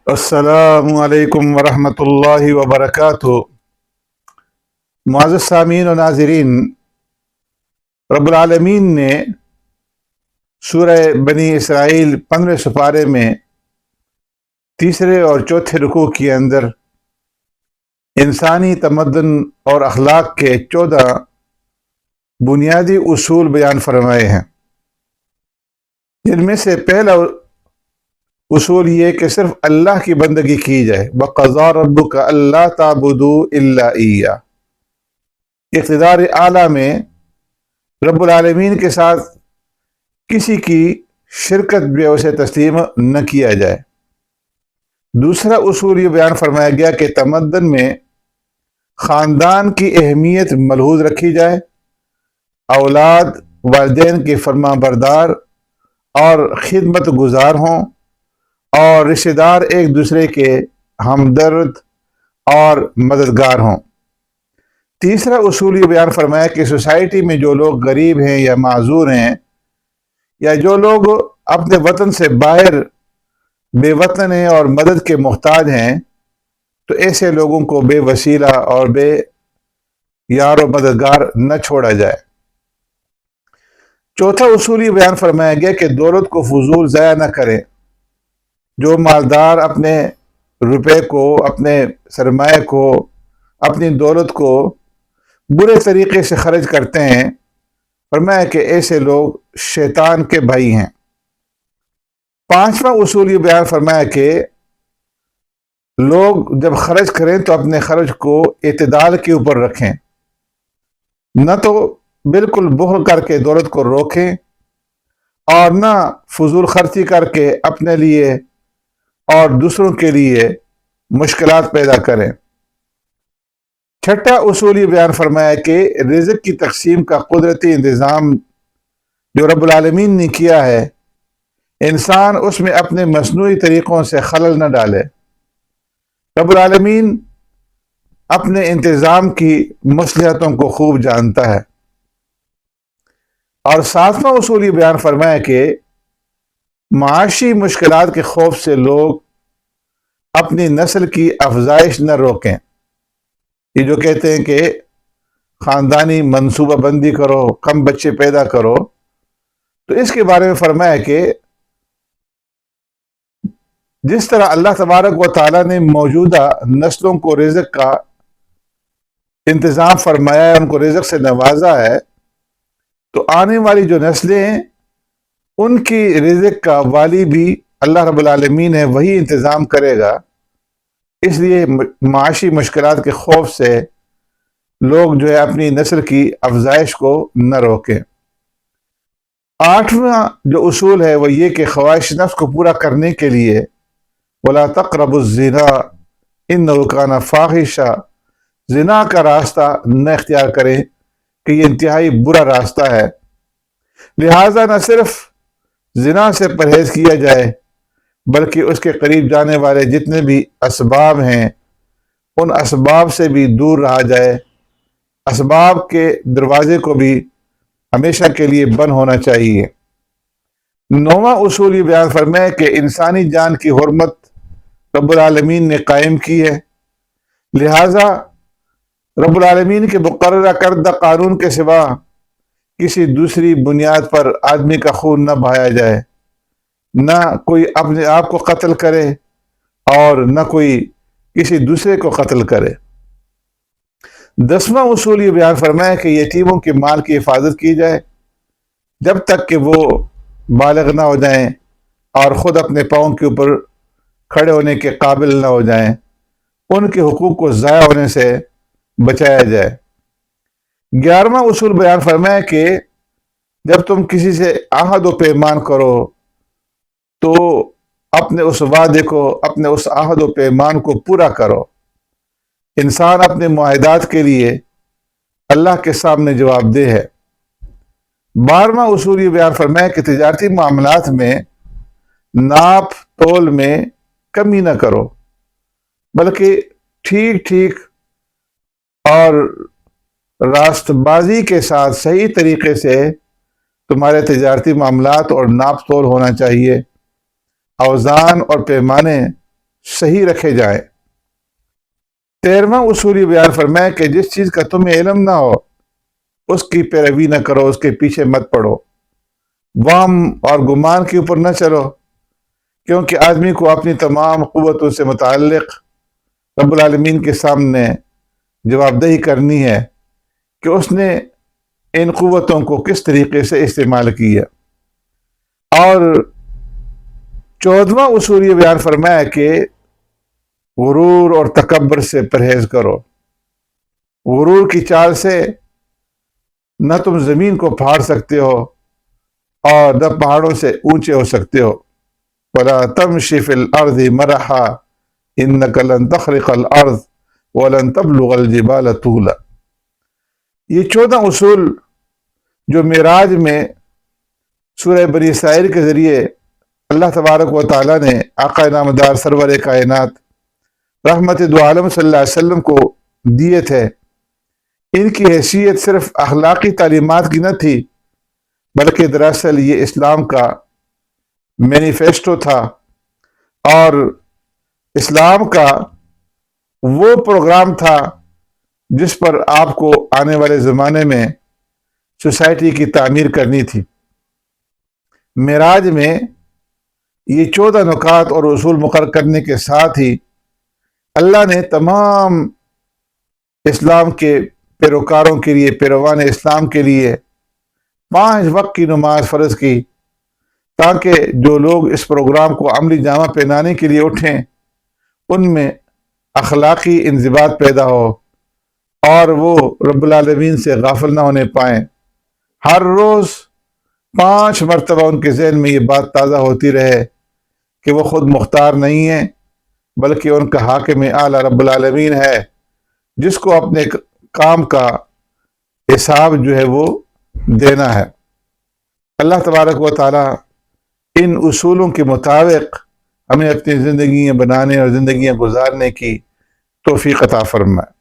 السلام علیکم ورحمۃ اللہ وبرکاتہ۔ معزز سامعین و ناظرین، رب العالمین نے سورہ بنی اسرائیل 15 سپارے میں تیسرے اور چوتھے رکوع کے اندر انسانی تمدن اور اخلاق کے 14 بنیادی اصول بیان فرمائے ہیں، جن میں سے پہلا اصول یہ کہ صرف اللہ کی بندگی کی جائے۔ وَقَضَىٰ رَبُّكَ أَلَّا تَعْبُدُوا إِلَّا إِيَّاهُ۔ اقتدار اعلیٰ میں رب العالمین کے ساتھ کسی کی شرکت بھی اسے تسلیم نہ کیا جائے۔ دوسرا اصول یہ بیان فرمایا گیا کہ تمدن میں خاندان کی اہمیت ملحوظ رکھی جائے، اولاد والدین کے فرما بردار اور خدمت گزار ہوں، اور رشتہ دار ایک دوسرے کے ہمدرد اور مددگار ہوں۔ تیسرا اصول یہ بیان فرمایا کہ سوسائٹی میں جو لوگ غریب ہیں یا معذور ہیں، یا جو لوگ اپنے وطن سے باہر بے وطن ہیں اور مدد کے محتاج ہیں، تو ایسے لوگوں کو بے وسیلہ اور بے یار و مددگار نہ چھوڑا جائے۔ چوتھا اصول یہ بیان فرمایا گیا کہ دولت کو فضول ضائع نہ کریں۔ جو مالدار اپنے روپے کو، اپنے سرمایہ کو، اپنی دولت کو برے طریقے سے خرچ کرتے ہیں، فرمایا کہ ایسے لوگ شیطان کے بھائی ہیں۔ پانچواں اصول یہ بیان فرمایا کہ لوگ جب خرچ کریں تو اپنے خرچ کو اعتدال کے اوپر رکھیں، نہ تو بالکل بخل کر کے دولت کو روکیں اور نہ فضول خرچی کر کے اپنے لیے اور دوسروں کے لیے مشکلات پیدا کریں۔ چھٹا اصول یہ بیان فرمایا کہ رزق کی تقسیم کا قدرتی انتظام جو رب العالمین نے کیا ہے، انسان اس میں اپنے مصنوعی طریقوں سے خلل نہ ڈالے۔ رب العالمین اپنے انتظام کی مصلحتوں کو خوب جانتا ہے۔ اور ساتواں اصول یہ بیان فرمایا کہ معاشی مشکلات کے خوف سے لوگ اپنی نسل کی افزائش نہ روکیں۔ یہ جو کہتے ہیں کہ خاندانی منصوبہ بندی کرو، کم بچے پیدا کرو، تو اس کے بارے میں فرمایا کہ جس طرح اللہ تبارک و تعالیٰ نے موجودہ نسلوں کو رزق کا انتظام فرمایا ہے، ان کو رزق سے نوازا ہے، تو آنے والی جو نسلیں ہیں ان کی رزق کا والی بھی اللہ رب العالمین ہے، وہی انتظام کرے گا۔ اس لیے معاشی مشکلات کے خوف سے لوگ جو ہے اپنی نسل کی افزائش کو نہ روکیں۔ آٹھواں جو اصول ہے وہ یہ کہ خواہش نفس کو پورا کرنے کے لیے وَلَا تَقْرَبُوا الزِّنَا إِنَّهُ كَانَ فَاحِشًا، زنا کا راستہ نہ اختیار کریں کہ یہ انتہائی برا راستہ ہے۔ لہٰذا نہ صرف زنا سے پرہیز کیا جائے بلکہ اس کے قریب جانے والے جتنے بھی اسباب ہیں ان اسباب سے بھی دور رہا جائے، اسباب کے دروازے کو بھی ہمیشہ کے لیے بند ہونا چاہیے۔ نوواں اصول یہ بیان فرمایا کہ انسانی جان کی حرمت رب العالمین نے قائم کی ہے، لہٰذا رب العالمین کے مقررہ کردہ قانون کے سوا کسی دوسری بنیاد پر آدمی کا خون نہ بہایا جائے، نہ کوئی اپنے آپ کو قتل کرے اور نہ کوئی کسی دوسرے کو قتل کرے۔ 10واں اصول یہ بیان فرمایا کہ یتیموں کے مال کی حفاظت کی جائے جب تک کہ وہ بالغ نہ ہو جائیں اور خود اپنے پاؤں کے اوپر کھڑے ہونے کے قابل نہ ہو جائیں، ان کے حقوق کو ضائع ہونے سے بچایا جائے۔ 11واں اصول بیان فرمایا کہ جب تم کسی سے عہد و پیمان کرو تو اپنے اس وعدے کو، اپنے اس عہد و پیمان کو پورا کرو۔ انسان اپنے معاہدات کے لیے اللہ کے سامنے جواب دہ ہے۔ 12واں اصول یہ بیان فرمایا کہ تجارتی معاملات میں ناپ تول میں کمی نہ کرو، بلکہ ٹھیک ٹھیک اور راست بازی کے ساتھ صحیح طریقے سے تمہارے تجارتی معاملات اور ناپ تول ہونا چاہیے۔ اوزان اور پیمانے صحیح رکھے جائیں۔ 13واں اصول یہ بیان فرمایا کہ جس چیز کا تمہیں علم نہ ہو اس کی پیروی نہ کرو، اس کے پیچھے مت پڑو، وہم اور گمان کے اوپر نہ چلو، کیونکہ آدمی کو اپنی تمام قوتوں سے متعلق رب العالمین کے سامنے جواب دہی کرنی ہے کہ اس نے ان قوتوں کو کس طریقے سے استعمال کیا۔ اور 14واں اصول یہ بیان فرمایا کہ غرور اور تکبر سے پرہیز کرو۔ غرور کی چال سے نہ تم زمین کو پھاڑ سکتے ہو اور نہ پہاڑوں سے اونچے ہو سکتے ہو۔ وَلَا تَمْشِ فِي الْأَرْضِ مَرَحًا إِنَّكَ لَن تَخْرِقَ الْأَرْضَ وَلَن تَبْلُغَ الْجِبَالَ طُولًا۔ یہ 14 اصول جو معراج میں سورہ بنی اسرائیل کے ذریعے اللہ تبارک و تعالیٰ نے آقا نامدار سرور کائنات رحمت دو عالم صلی اللہ علیہ وسلم کو دیے تھے، ان کی حیثیت صرف اخلاقی تعلیمات کی نہ تھی، بلکہ دراصل یہ اسلام کا مینیفیسٹو تھا، اور اسلام کا وہ پروگرام تھا جس پر آپ کو آنے والے زمانے میں سوسائٹی کی تعمیر کرنی تھی۔ معراج میں یہ 14 نکات اور اصول مقرر کرنے کے ساتھ ہی اللہ نے تمام اسلام کے پیروکاروں کے لیے، پیروان اسلام کے لیے 5 وقت کی نماز فرض کی، تاکہ جو لوگ اس پروگرام کو عملی جامہ پہنانے کے لیے اٹھیں ان میں اخلاقی انضباط پیدا ہو اور وہ رب العالمین سے غافل نہ ہونے پائیں۔ ہر روز 5 مرتبہ ان کے ذہن میں یہ بات تازہ ہوتی رہے کہ وہ خود مختار نہیں ہیں، بلکہ ان کا حاکم اعلیٰ رب العالمین ہے، جس کو اپنے کام کا حساب جو ہے وہ دینا ہے۔ اللہ تبارک و تعالیٰ ان اصولوں کے مطابق ہمیں اپنی زندگیاں بنانے اور زندگیاں گزارنے کی توفیق عطا فرمائے۔